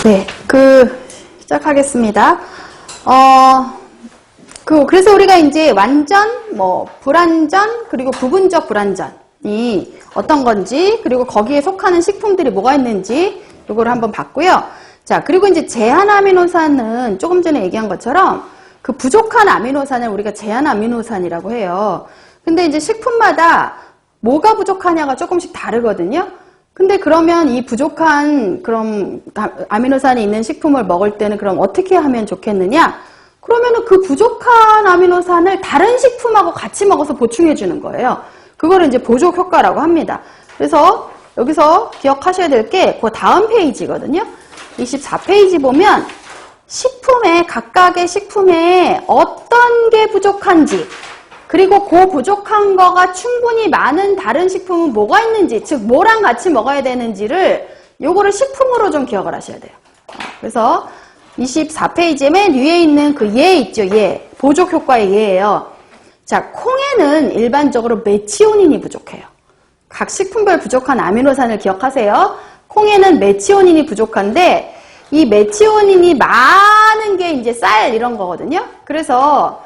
네, 시작하겠습니다. 그래서 우리가 이제 완전, 불완전, 그리고 부분적 불완전이 어떤 건지, 그리고 거기에 속하는 식품들이 뭐가 있는지, 요거를 한번 봤고요. 자, 그리고 이제 제한 아미노산은 조금 전에 얘기한 것처럼 그 부족한 아미노산을 우리가 제한 아미노산이라고 해요. 근데 이제 식품마다 뭐가 부족하냐가 조금씩 다르거든요. 근데 그러면 이 부족한 그럼 아미노산이 있는 식품을 먹을 때는 그럼 어떻게 하면 좋겠느냐? 그러면은 그 부족한 아미노산을 다른 식품하고 같이 먹어서 보충해 주는 거예요. 그거를 이제 보족 효과라고 합니다. 그래서 여기서 기억하셔야 될 게 그 다음 페이지거든요. 24페이지 보면 각각의 식품에 어떤 게 부족한지, 그리고 그 부족한 거가 충분히 많은 다른 식품은 뭐가 있는지, 즉 뭐랑 같이 먹어야 되는지를 요거를 식품으로 좀 기억을 하셔야 돼요. 그래서 24페이지에 맨 위에 있는 그 예 있죠, 예. 보족 효과의 예예요. 자, 콩에는 일반적으로 메치오닌이 부족해요. 각 식품별 부족한 아미노산을 기억하세요. 콩에는 메치오닌이 부족한데 이 메치오닌이 많은 게 이제 쌀 이런 거거든요. 그래서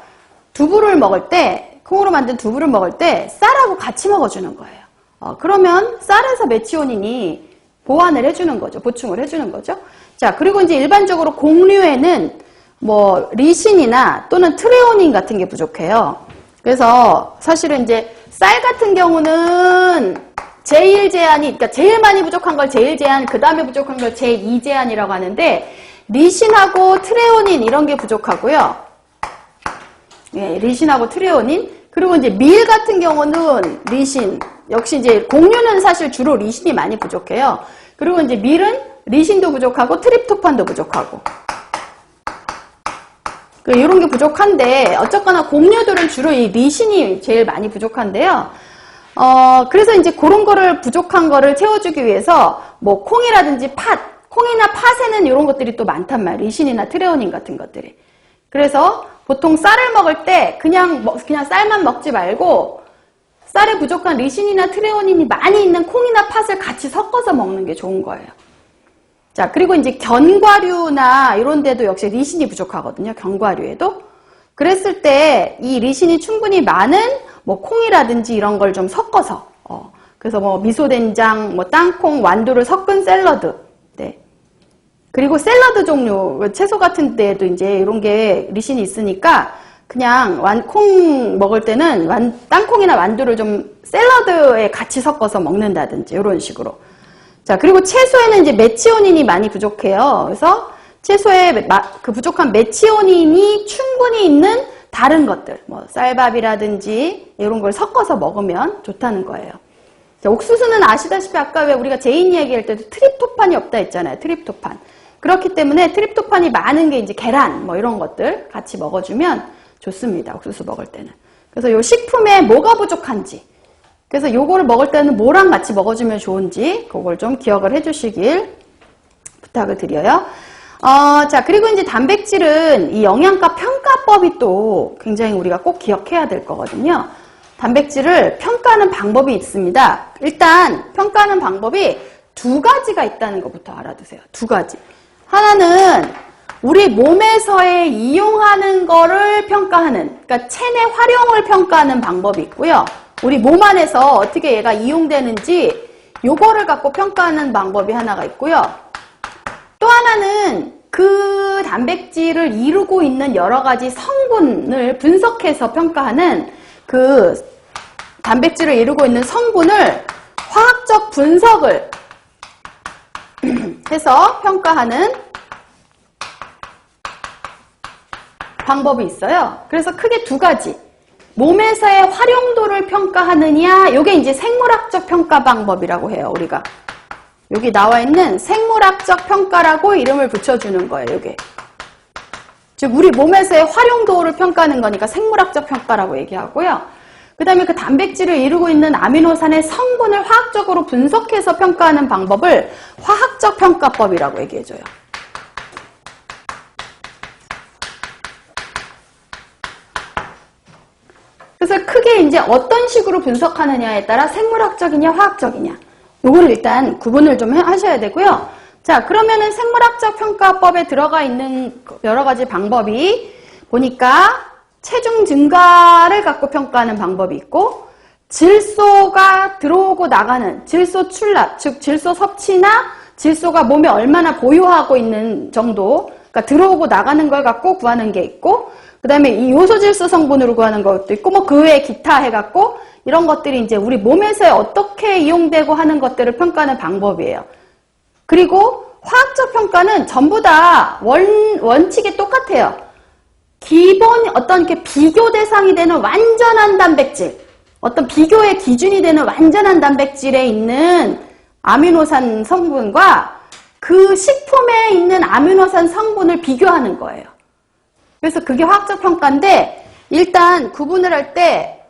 두부를 먹을 때, 콩으로 만든 두부를 먹을 때 쌀하고 같이 먹어주는 거예요. 그러면 쌀에서 메치오닌이 보완을 해주는 거죠. 보충을 해주는 거죠. 자, 그리고 이제 일반적으로 곡류에는 리신이나 또는 트레오닌 같은 게 부족해요. 그래서 사실은 이제 쌀 같은 경우는 제일 제한이, 그러니까 제일 많이 부족한 걸 제일 제한, 그 다음에 부족한 걸 제2 제한이라고 하는데, 리신하고 트레오닌 이런 게 부족하고요. 예, 리신하고 트레오닌. 그리고 이제 밀 같은 경우는 리신, 역시 이제 곡류는 사실 주로 리신이 많이 부족해요. 그리고 이제 밀은 리신도 부족하고 트립토판도 부족하고. 이런 게 부족한데, 어쨌거나 곡류들은 주로 이 리신이 제일 많이 부족한데요. 그래서 이제 그런 거를 부족한 거를 채워주기 위해서 콩이라든지 콩이나 팥에는 이런 것들이 또 많단 말이에요. 리신이나 트레오닌 같은 것들이. 그래서 보통 쌀을 먹을 때 그냥 쌀만 먹지 말고 쌀에 부족한 리신이나 트레오닌이 많이 있는 콩이나 팥을 같이 섞어서 먹는 게 좋은 거예요. 자, 그리고 이제 견과류나 이런 데도 역시 리신이 부족하거든요. 견과류에도. 그랬을 때 이 리신이 충분히 많은 콩이라든지 이런 걸 좀 섞어서 그래서 미소된장, 땅콩, 완두를 섞은 샐러드. 네. 그리고 샐러드 종류, 채소 같은 데에도 이제 이런 게 리신이 있으니까 그냥 콩 먹을 때는 땅콩이나 완두를 좀 샐러드에 같이 섞어서 먹는다든지 이런 식으로. 자, 그리고 채소에는 이제 메치오닌이 많이 부족해요. 그래서 채소에 그 부족한 메치오닌이 충분히 있는 다른 것들, 쌀밥이라든지 이런 걸 섞어서 먹으면 좋다는 거예요. 자, 옥수수는 아시다시피 아까 왜 우리가 제인 이야기할 때도 트립토판이 없다 했잖아요. 트립토판. 그렇기 때문에 트립토판이 많은 게 이제 계란, 이런 것들 같이 먹어주면 좋습니다. 옥수수 먹을 때는. 그래서 요 식품에 뭐가 부족한지, 그래서 요거를 먹을 때는 뭐랑 같이 먹어주면 좋은지 그걸 좀 기억을 해주시길 부탁을 드려요. 자, 그리고 이제 단백질은 이 영양가 평가법이 또 굉장히 우리가 꼭 기억해야 될 거거든요. 단백질을 평가하는 방법이 있습니다. 일단 평가하는 방법이 두 가지가 있다는 것부터 알아두세요. 두 가지. 하나는 우리 몸에서의 이용하는 거를 평가하는, 그러니까 체내 활용을 평가하는 방법이 있고요. 우리 몸 안에서 어떻게 얘가 이용되는지 요거를 갖고 평가하는 방법이 하나가 있고요. 또 하나는 그 단백질을 이루고 있는 여러 가지 성분을 분석해서 평가하는 그 단백질을 이루고 있는 성분을 화학적 분석을 해서 평가하는 방법이 있어요. 그래서 크게 두 가지. 몸에서의 활용도를 평가하느냐, 요게 이제 생물학적 평가 방법이라고 해요, 우리가. 여기 나와 있는 생물학적 평가라고 이름을 붙여주는 거예요, 요게. 즉, 우리 몸에서의 활용도를 평가하는 거니까 생물학적 평가라고 얘기하고요. 그 다음에 그 단백질을 이루고 있는 아미노산의 성분을 화학적으로 분석해서 평가하는 방법을 화학적 평가법이라고 얘기해줘요. 그래서 크게 이제 어떤 식으로 분석하느냐에 따라 생물학적이냐 화학적이냐 요거를 일단 구분을 좀 하셔야 되고요. 자, 그러면은 생물학적 평가법에 들어가 있는 여러 가지 방법이 보니까 체중 증가를 갖고 평가하는 방법이 있고, 질소가 들어오고 나가는 질소 출납, 즉 질소 섭취나 질소가 몸에 얼마나 보유하고 있는 정도, 그러니까 들어오고 나가는 걸 갖고 구하는 게 있고, 그 다음에 이 요소질소 성분으로 구하는 것도 있고, 뭐 그 외에 기타 해갖고 이런 것들이 이제 우리 몸에서 어떻게 이용되고 하는 것들을 평가하는 방법이에요. 그리고 화학적 평가는 전부 다 원칙이 똑같아요. 기본 어떤 이렇게 비교 대상이 되는 완전한 단백질, 어떤 비교의 기준이 되는 완전한 단백질에 있는 아미노산 성분과 그 식품에 있는 아미노산 성분을 비교하는 거예요. 그래서 그게 화학적 평가인데, 일단 구분을 할 때